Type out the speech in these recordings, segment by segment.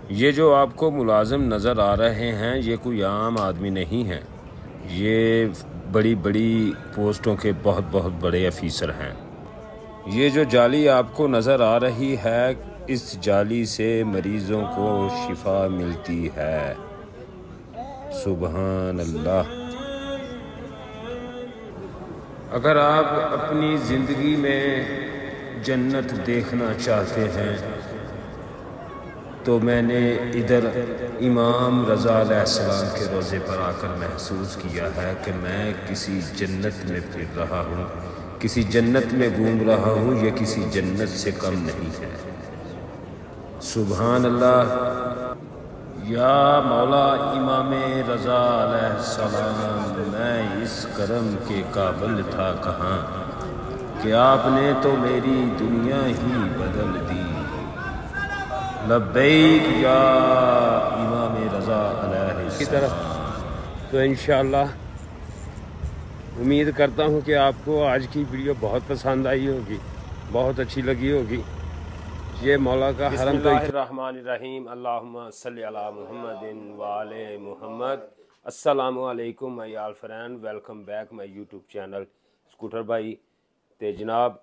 ये जो आपको मुलाजिम नज़र आ रहे हैं ये कोई आम आदमी नहीं है, ये बड़ी बड़ी पोस्टों के बहुत बहुत बड़े अफीसर हैं। ये जो जाली आपको नज़र आ रही है, इस जाली से मरीज़ों को शिफा मिलती है। सुबहान अल्लाह। अगर आप अपनी ज़िंदगी में जन्नत देखना चाहते हैं तो मैंने इधर इमाम रज़ा अलैहिस्सलाम के रोज़े पर आकर महसूस किया है कि मैं किसी जन्नत में फिर रहा हूँ, किसी जन्नत में घूम रहा हूँ। ये किसी जन्नत से कम नहीं है। सुभान अल्लाह। या मौला इमाम रज़ा अलैहिस्सलाम, मैं इस करम के काबिल था कहाँ कि आपने तो मेरी दुनिया ही बदल दी। लब्बैक या इमाम रज़ा अलैहिस्सलाम की तरफ। तो इंशाअल्लाह उम्मीद करता हूँ कि आपको आज की वीडियो बहुत पसंद आई होगी, बहुत अच्छी लगी होगी। ये मौला का हरम। बिस्मिल्लाहिर्रहमानिर्रहीम। अल्लाहुम्मा सल्ली अला मुहम्मदिन व आले मुहम्मद। अस्सलामु अलैकुम my all friend, welcome back my YouTube channel scooter भाई। ते जनाब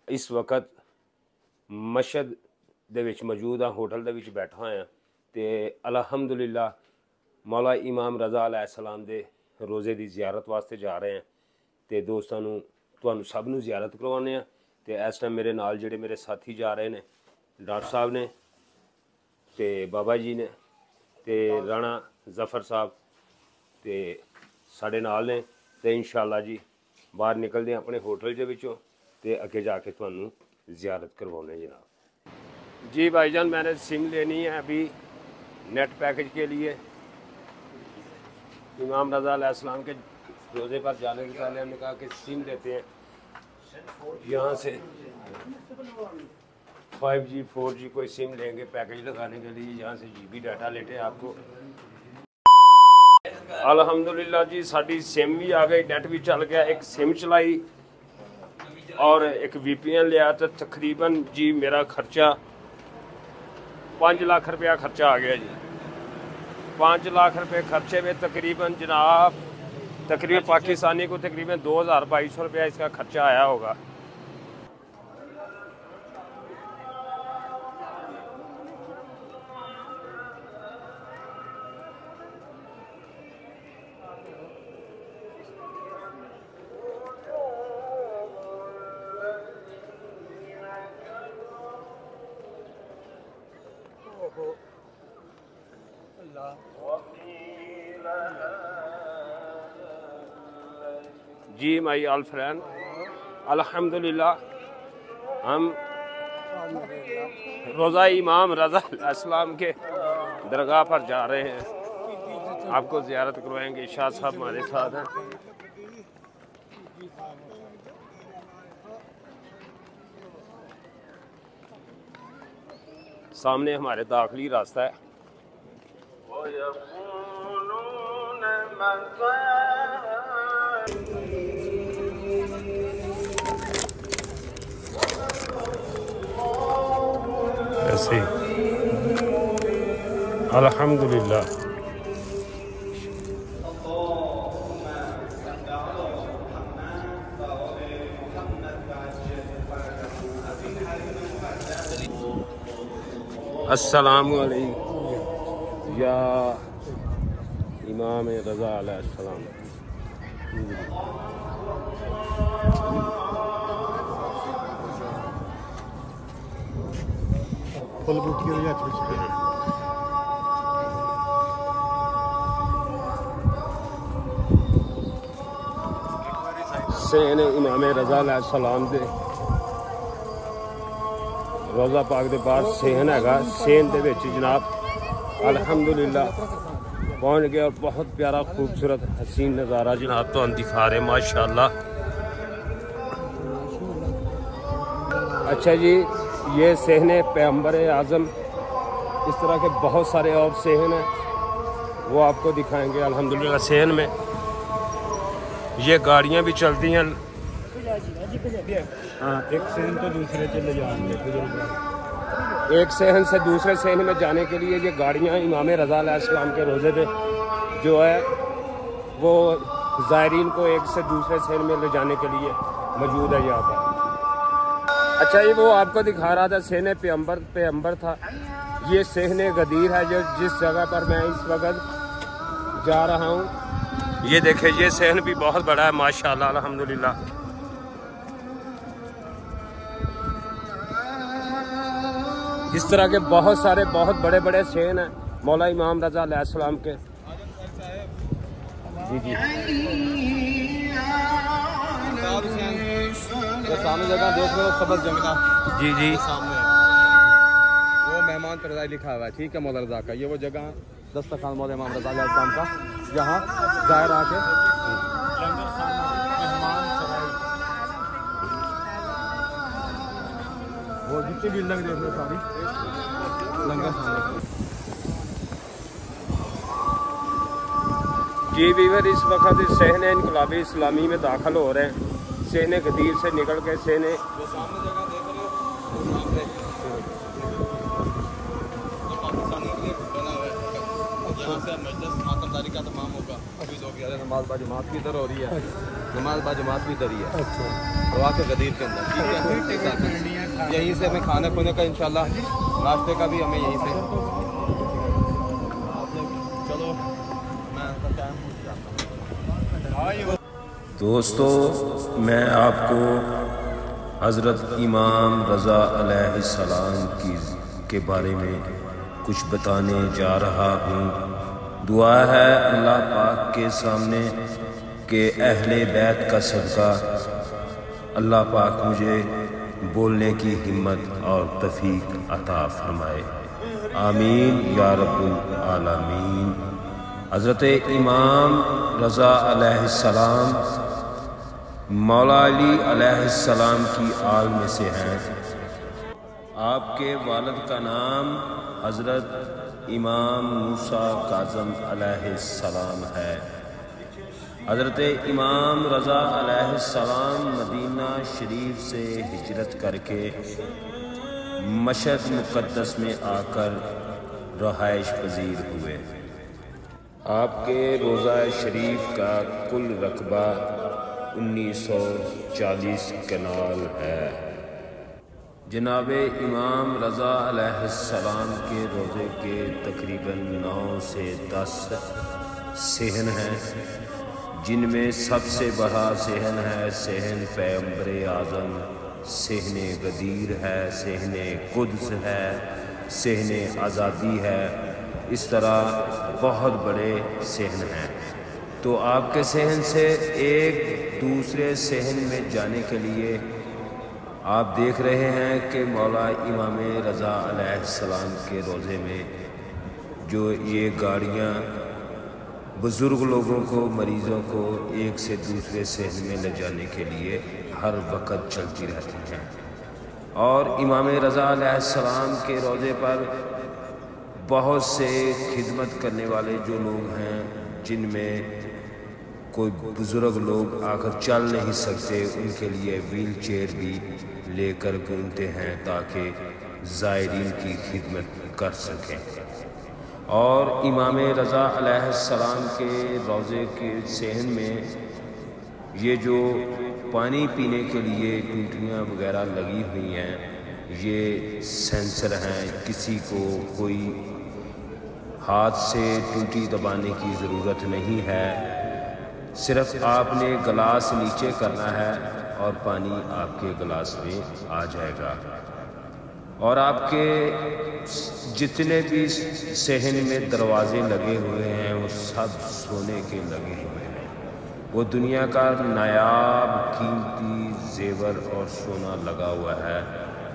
इस वक्त मशहद दे विच मौजूद हाँ, होटल दे विच बैठा होया ते अल्हम्दुलिल्लाह मौला इमाम रज़ा अलैहिस्सलाम दे रोज़े दी ज़ियारत वास्ते जा रहे हैं। ते दोस्तां नूं तुहानूं सब नूं ज़ियारत करवाने आ। ते इस टाइम मेरे नाल जिहड़े मेरे साथी जा रहे ने, डॉक्टर साहब ने ते बाबा जी ने ते राणा जफर साहब ते साढ़े नाल ने। ते इंशाअल्लाह जी बाहर निकलते हैं अपने होटल के विचों ते अगे जाके तुहानूं ज़ियारत करवाने जनाब। जी भाईजान, मैंने सिम लेनी है अभी नेट पैकेज के लिए। इमाम रज़ा अलैहिस्सलाम के रोज़े पर जाने के पहले हमने कहा कि सिम लेते हैं यहाँ से। 5G 4G कोई सिम लेंगे पैकेज लगाने के लिए, यहाँ से GB डाटा लेते हैं आपको। अल्हम्दुलिल्लाह जी साड़ी सिम भी आ गई, नेट भी चल गया। एक सिम चलाई और एक VPN लिया तो तकरीबन जी मेरा खर्चा 5 लाख रुपया खर्चा आ गया जी। 5 लाख रुपये खर्चे में तकरीबन जनाब पाकिस्तानी को तकरीबन 2200 रुपया इसका खर्चा आया होगा। जी माई ऑल फ्रेंड, अल्हम्दुलिल्लाह हम रोज़ा इमाम रज़ा अलैहिस्सलाम के दरगाह पर जा रहे हैं। आपको ज़ियारत करवाएंगे। शाह साहब हमारे साथ हैं। सामने हमारे दाखिली रास्ता है। ऐसे अल्हम्दुलिल्लाह। अस्सलामु अलैकुम या इमाम रज़ा अलैहिस्सलाम। फुल बूटी हो जाती है। सेन इमाम रज़ा अलैहिस्सलाम दे रोज़ा पाक दे बाद सेन हैगा। सेन दे विच जनाब अल्हम्दुलिल्लाह पहुँच गया और बहुत प्यारा खूबसूरत हसीन नज़ारा जनाब तो दिखा रहे माशाअल्लाह। अच्छा जी, ये सहने पैगंबर आज़म, इस तरह के बहुत सारे और सहन हैं, वो आपको दिखाएंगे अल्हम्दुलिल्लाह। सहन में ये गाड़ियाँ भी चलती हैं। हाँ, एक सहन तो दूसरे चले जाएंगे। एक सहन से दूसरे सहन में जाने के लिए ये गाड़ियाँ इमाम रज़ा अलैहिस्सलाम के रोज़े पे जो है वो ज़ायरीन को एक से दूसरे सहन में ले जाने के लिए मौजूद है यहाँ पर। अच्छा, ये वो आपको दिखा रहा था सहने पैगंबर था। ये सहने गदीर है जो जिस जगह पर मैं इस वक्त जा रहा हूँ। ये देखे, ये सहन भी बहुत बड़ा है माशाल्लाह अल्हम्दुलिल्लाह। इस तरह के बहुत सारे बहुत बड़े बड़े सहन हैं मौला इमाम रज़ा अलैहिस्सलाम के। जी जी, जो सामने जगह देख रहे हो सबर जंगला, जी जी, सामने वो मेहमान पर लिखा हुआ है, ठीक है, मौला रज़ा का। ये वो जगह दस्तरखान मौला इमाम रज़ा अलैहिस्सलाम का, जहाँ ज़ाहिर आके वो जितनी बिल्डिंग देख रहे हो सारी लंगर खाने। जी वीवर, इस वक्त इस सहन इनकलाबी इस्लामी में दाखिल हो रहे हैं। सहने गदीर से निकल के सहने जो सामने जगह देख रहे हो पाकिस्तानी के लिए बना हुआ है। यहाँ से मजलिस खातमदारी का तमाम होगा। अभी लोग यार नमाज बाजमात की इधर हो रही है, नमाज बाजमात भी इधर ही है। तो आके गदीर के अंदर ठीक है, यहीं से हमें खाने खुने का इंशाल्लाह नाश्ते का भी हमें यहीं से। चलो मैं दोस्तों, मैं आपको हज़रत इमाम रज़ा अलैहिस्सलाम के बारे में कुछ बताने जा रहा हूँ। दुआ है अल्लाह पाक के सामने कि अहले बैत का सदका अल्लाह पाक मुझे बोलने की हिम्मत और तौफीक अता फरमाए। आमीन या रब्बुल आलमीन। हज़रत इमाम रज़ा अलैहिस्सलाम मौला अली अलैहिस्सलाम की आल में से हैं। आपके वालिद का नाम हज़रत इमाम मूसा काज़म अलैहिस्सलाम है। हज़रत इमाम रज़ा अलैहिस्सलाम मदीना शरीफ से हिजरत करके मशहद मुक़द्दस में आकर रहाइश पजीर हुए। आपके रोज़ा शरीफ का कुल रकबा 1940 कनाल है। जनाबे इमाम रज़ा अलैहिस्सलाम के रोज़े के तकरीबन 9 से 10 सहन हैं, जिनमें सबसे बड़ा सहन है सहन पैगंबर आज़म, सहने गदीर है, सहने कुद्स है, सहने आज़ादी है। इस तरह बहुत बड़े सहन हैं। तो आपके सहन से एक दूसरे सहन में जाने के लिए आप देख रहे हैं कि मौला इमाम रज़ा अलैहिस्सलाम के रोज़े में जो ये गाड़ियाँ बुज़ुर्ग लोगों को, मरीज़ों को एक से दूसरे सहन में ले जाने के लिए हर वक्त चलती रहती हैं। और इमाम रज़ा अलैहिस्सलाम के रोज़े पर बहुत से खिदमत करने वाले जो लोग हैं, जिनमें कोई बुज़ुर्ग लोग आकर चल नहीं सकते, उनके लिए व्हील चेयर भी लेकर घूमते हैं ताकि ज़ायरीन की खिदमत कर सकें। और इमाम रज़ा अलैहिस्सलाम के रोज़े के सहन में ये जो पानी पीने के लिए टूटियाँ वगैरह लगी हुई हैं, ये सेंसर हैं। किसी को कोई हाथ से टूटी दबाने की ज़रूरत नहीं है। सिर्फ आपने गिलास नीचे करना है और पानी आपके गिलास में आ जाएगा। और आपके जितने भी सहन में दरवाज़े लगे हुए हैं वो सब सोने के लगे हुए हैं। वो दुनिया का नायाब कीमती जेवर और सोना लगा हुआ है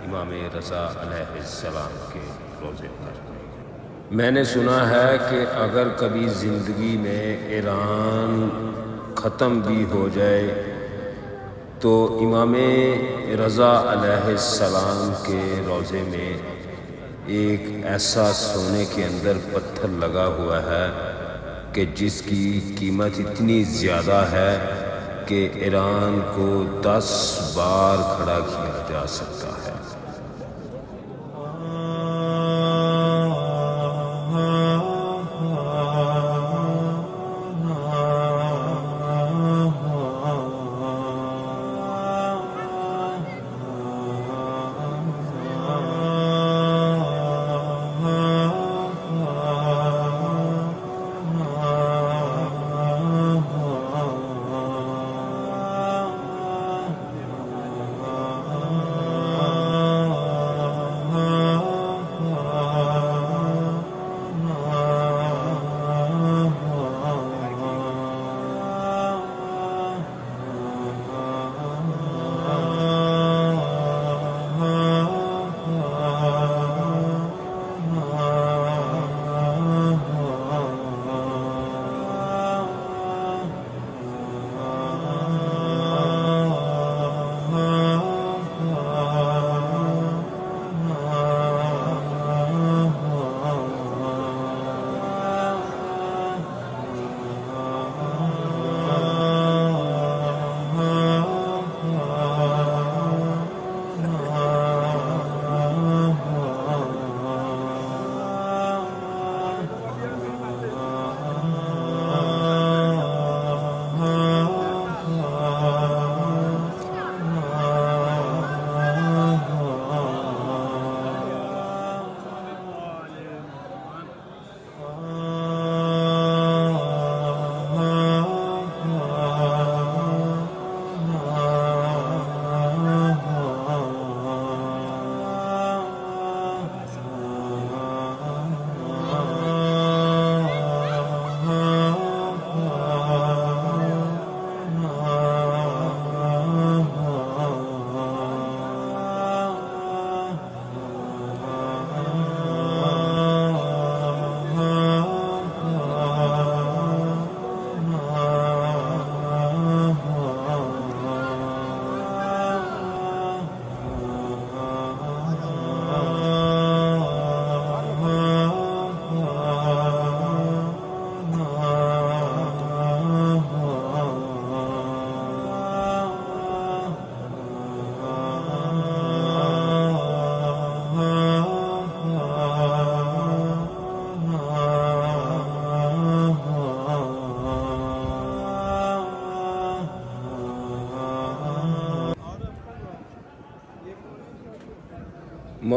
इमाम रज़ा अलैहिस्सलाम के रोज़े पर। मैंने सुना है कि अगर कभी ज़िंदगी में ईरान ख़त्म भी हो जाए तो इमाम रज़ा अलैहिस्सलाम के रोज़े में एक ऐसा सोने के अंदर पत्थर लगा हुआ है कि जिसकी कीमत इतनी ज़्यादा है कि ईरान को 10 बार खड़ा किया जा सकता है।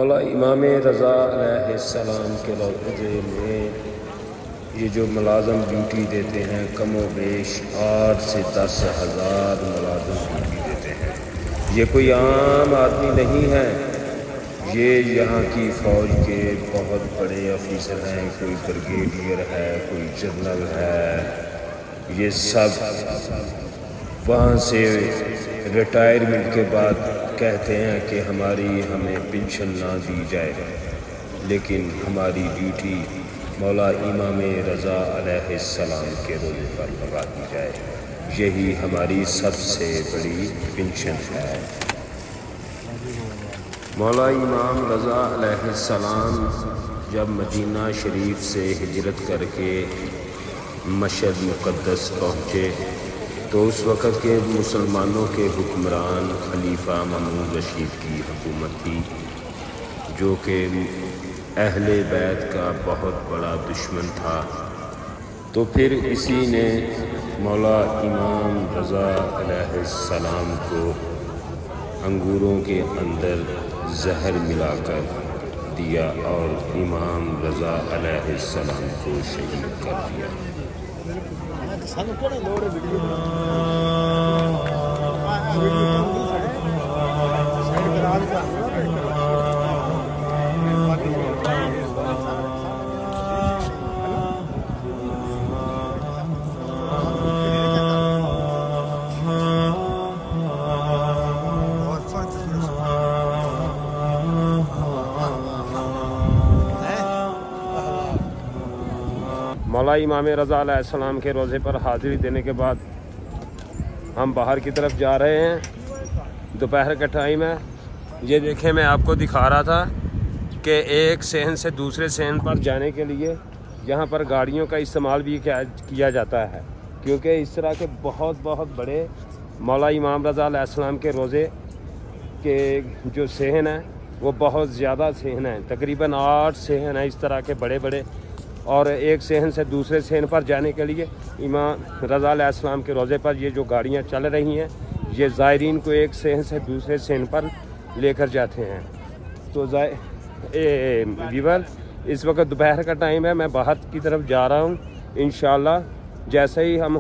मौला इमाम रज़ा अलैहिस्सलाम के रोज़े में ये जो मुलाज़म ड्यूटी देते हैं कम व बेश 8 से 10 हज़ार मुलाज़म ड्यूटी देते हैं। ये कोई आम आदमी नहीं है, ये यहाँ की फ़ौज के बहुत बड़े ऑफिसर हैं। कोई ब्रिगेडियर है, कोई जनरल है। ये सब वहाँ से रिटायरमेंट के बाद कहते हैं कि हमें पेंशन ना दी जाए, लेकिन हमारी ड्यूटी मौला इमाम रज़ा अलैहिस्सलाम के रोज़े पर लगा दी जाए। यही हमारी सबसे बड़ी पेंशन है। मौला इमाम रज़ा अलैहिस्सलाम जब मदीना शरीफ से हिजरत करके मशहद मुक़द्दस पहुँचे तो उस वक़्त के मुसलमानों के हुक्मरान खलीफा मामून रशीद की हुकूमत थी, जो कि अहले बैत का बहुत बड़ा दुश्मन था। तो फिर इसी ने मौला इमाम रज़ा अलैहिस्सलाम को अंगूरों के अंदर जहर मिलाकर दिया और इमाम रज़ा अलैहिस्सलाम को शहीद कर दिया। मौला इमाम रज़ा अलैहिस्सलाम के रोज़े पर हाज़िरी देने के बाद हम बाहर की तरफ जा रहे हैं। दोपहर का टाइम है। ये देखें, मैं आपको दिखा रहा था कि एक शहर से दूसरे शहर पर जाने के लिए यहाँ पर गाड़ियों का इस्तेमाल भी किया जाता है, क्योंकि इस तरह के बहुत बड़े मौला इमाम रज़ा अलैहिस्सलाम के रोज़े के जो शहर हैं वो बहुत ज़्यादा शहर हैं। तकरीबन 8 शहर हैं इस तरह के बड़े, और एक शहर से दूसरे शहर पर जाने के लिए इमाम रज़ा अलैहिस्सलाम के रोज़े पर ये जो गाड़ियाँ चल रही हैं ये ज़ायरीन को एक शहर से दूसरे शहर पर लेकर जाते हैं। तो वीवर, इस वक्त दोपहर का टाइम है, मैं बाहर की तरफ जा रहा हूँ। इंशाल्लाह जैसे ही हम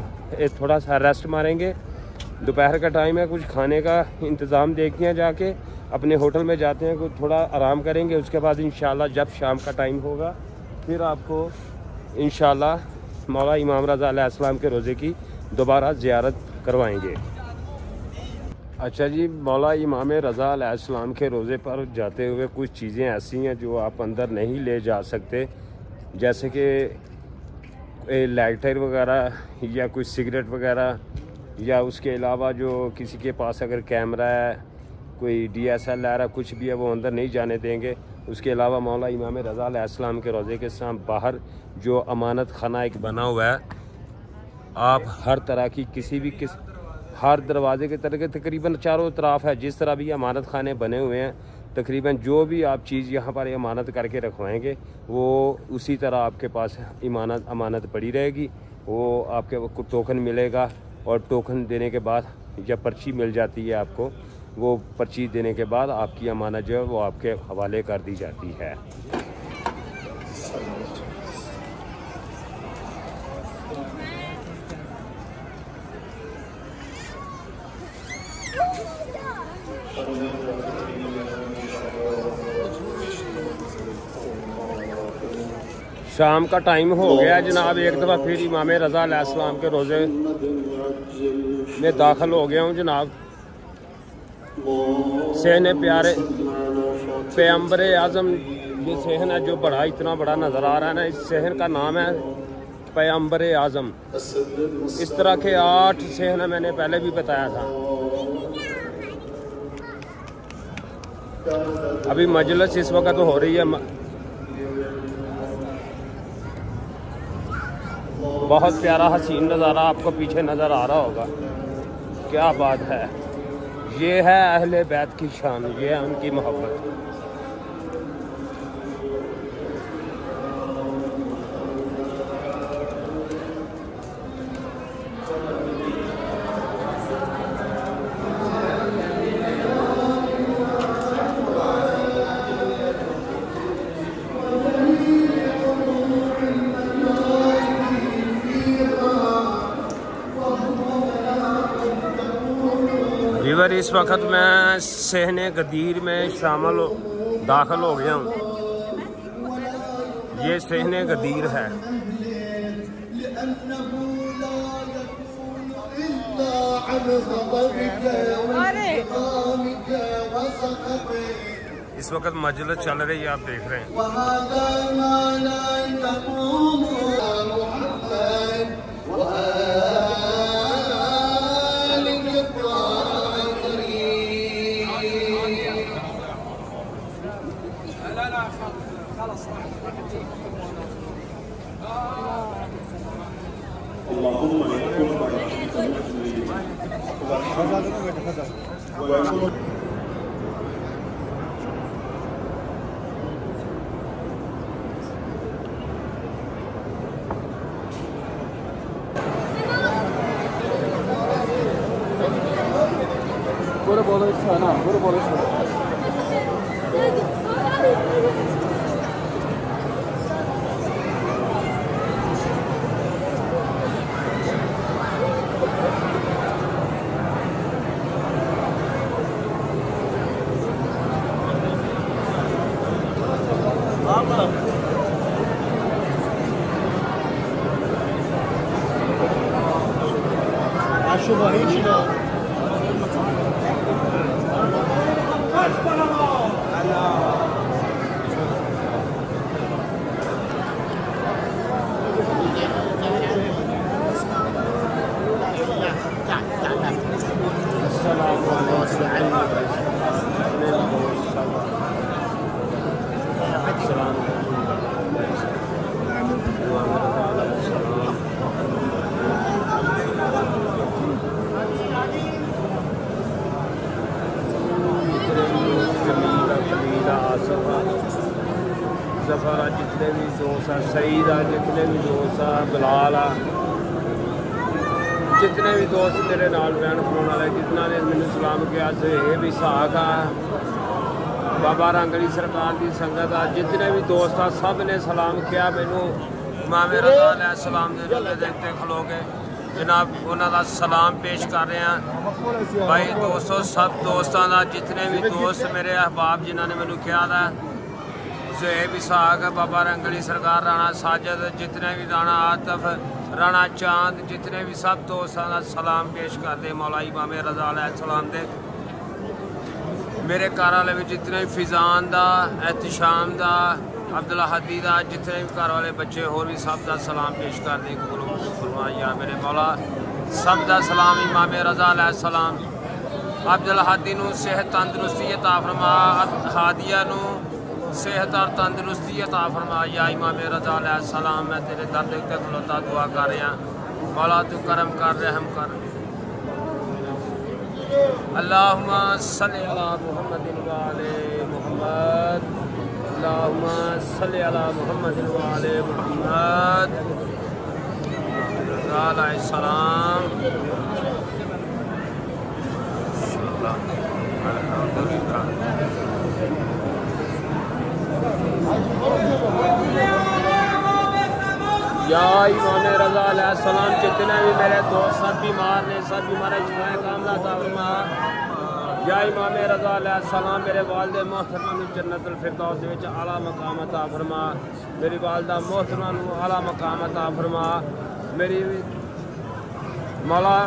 थोड़ा सा रेस्ट मारेंगे, दोपहर का टाइम है, कुछ खाने का इंतज़ाम देखते हैं, जाके अपने होटल में जाते हैं, कुछ थोड़ा आराम करेंगे। उसके बाद इंशाल्लाह जब शाम का टाइम होगा फिर आपको इंशाल्लाह मौला इमाम रज़ा अलैहिस्सलाम के रोज़े की दोबारा ज़ियारत करवाएंगे। अच्छा जी, मौला इमाम रज़ा अलैहिस्सलाम के रोज़े पर जाते हुए कुछ चीज़ें ऐसी हैं जो आप अंदर नहीं ले जा सकते, जैसे कि लाइटर वगैरह या कुछ सिगरेट वगैरह, या उसके अलावा जो किसी के पास अगर कैमरा है, कोई DSLR है, कुछ भी है, वो अंदर नहीं जाने देंगे। उसके अलावा मौला इमाम रज़ा अलैहिस्सलाम के रोज़े के साथ बाहर जो अमानत खाना एक बना हुआ है, आप हर तरह की हर दरवाजे के तरह के तकरीबन चारों तरफ है, जिस तरह भी अमानत खाने बने हुए हैं, तकरीबन जो भी आप चीज़ यहाँ पर अमानत करके रखवाएंगे वो उसी तरह आपके पास अमानत पड़ी रहेगी। वो आपके टोकन मिलेगा, और टोकन देने के बाद या पर्ची मिल जाती है आपको, वो पर्ची देने के बाद आपकी अमानत जो है वो आपके हवाले कर दी जाती है। शाम का टाइम हो गया जनाब, एक दफ़ा फिर इमाम रज़ा अलैहिस्सलाम के रोज़े में दाखिल हो गया हूँ जनाब। सहन प्यारे पैगंबर आज़म, ये सहन है जो बड़ा इतना बड़ा नज़र आ रहा है ना, इस सहन का नाम है पैगंबर आज़म। इस तरह के 8 सहन मैंने पहले भी बताया था। अभी मजलिस इस वक्त हो रही है, बहुत प्यारा हसीन नज़ारा आपको पीछे नज़र आ रहा होगा। क्या बात है, ये है अहले बैत की शान, ये है उनकी मोहब्बत। इस वक्त मैं सहने गदीर में दाखिल हो गया हूँ। ये सहने गदीर है। इस वक्त मजलिस चल रही है, आप देख रहे हैं। पूरे बोलो इसका ना, पूरे बोलो इसका। Acho morrente não. जफर जितने भी दोस्त हैं, सईद जितने भी दोस्त हैं, बिलाल जितने भी दोस्त मेरे नाल बहन खलोने वाले, जितना ने मैंने सलाम किया तो ये भी साख आ बाबा रंगली सरकार की संगत आ, जितने भी दोस्त आ सब ने सलाम किया। मैनू इमामे रज़ा अलैहिस्सलाम के जल्ले दे उत्ते खलो के जनाब उन्हों का सलाम पेश कर रहे हैं। भाई दोस्तों, सब दोस्तों का जितने भी दोस्त मेरे अहबाब जिन्होंने मैनू किया था ज़ुहैब इसाक, बाबा रंगली सरकार, राणा साजिद, जितने भी राणा आतिफ, राणा चांद, जितने भी सब दोस्तों का सलाम पेश करते मौला इमामे रज़ा अलैहिस्सलाम दे। मेरे घर वाले भी जितने भी फिजान दा, एहतशाम दा, अब्दुल्ला हदी दा, जितने भी घर वाले बच्चे होर भी सब का सलाम पेश करते फरमाया मेरे मौला। सब का सलाम इमामे रज़ा अलैहिस्सलाम। अब्दुल्ला हदी नूं सेहत तंदुरुस्ती अता फरमा, हादिया नूं सेहत और तंदुरुस्ती अता फरमा। या इमाम रज़ा अलैहिस्सलाम, मैं तेरे दर ते खलोता दुआ कर रहा मौला, तू करम कर, रहम कर। अल्लाहुम्मा सल्लि अला मुहम्मदिन व आले मुहम्मद, अल्लाहुम्मा सल्लि अला मुहम्मदिन व आले मुहम्मद। रज़ा अलैहिस्सलाम। या इमाम रज़ा अलैहिस्सलाम, जितने भी मेरे दोस्त सब बीमार ने, सब बीमार शिफाए कामला अता फरमा। या इमाम रज़ा अलैहिस्सलाम, मेरे वालिद मोहतरमा नूं जन्नतुल फिरदौस विच आला मकाम अता फरमा। मेरी वालिदा मोहतरमा नूं आला मकाम अता फरमा। मेरी मौला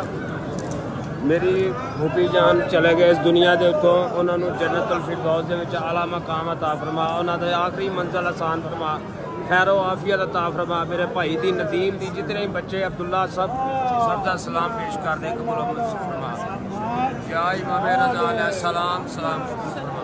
मेरी फूफी जान चले गए इस दुनिया के उत्तों, उन्होंने जन्नतुल फिरदौस दे विच आला मकाम अता फरमा। उन्होंने आखिरी मंजिल आसान फरमा, खैरो आफियत अता फरमा। मेरे भाई दी नदीम दी जितने भी बच्चे अब्दुल्ला सब का सलाम पेश कर दे, कबूल फरमा। या इमाम रज़ा अलैहिस्सलाम सलाम फरमा।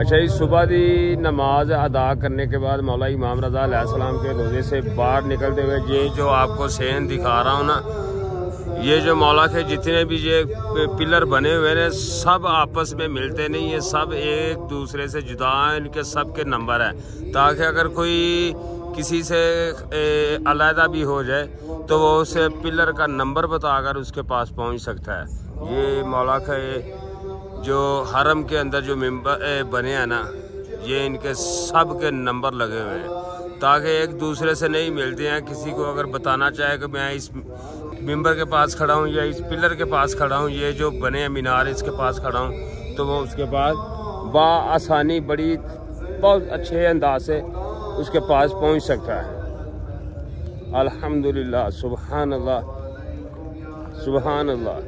अच्छा, इस सुबह की नमाज अदा करने के बाद मौला इमाम रज़ा अलैहिस्सलाम के रोज़े से बाहर निकलते हुए ये जो आपको सेन दिखा रहा हूँ ना, ये जो मौला के जितने भी ये पिलर बने हुए हैं सब आपस में मिलते नहीं है, सब एक दूसरे से जुदा हैं, इनके सब के नंबर हैं, ताकि अगर कोई किसी से अलहदा भी हो जाए तो वो उसे पिलर का नंबर बताकर उसके पास पहुँच सकता है। ये मौला का जो हरम के अंदर जो मिंबर बने हैं ना, ये इनके सब के नंबर लगे हुए हैं, ताकि एक दूसरे से नहीं मिलते हैं। किसी को अगर बताना चाहे कि मैं इस मिंबर के पास खड़ा हूँ या इस पिलर के पास खड़ा हूँ, ये जो बने हैं मीनार इसके पास खड़ा हूँ, तो वो उसके पास आसानी बड़ी बहुत अच्छे अंदाज से उसके पास पहुँच सकता है। अल्हम्दुलिल्लाह, सुबहान अल्लाह, सुबहान अल्लाह।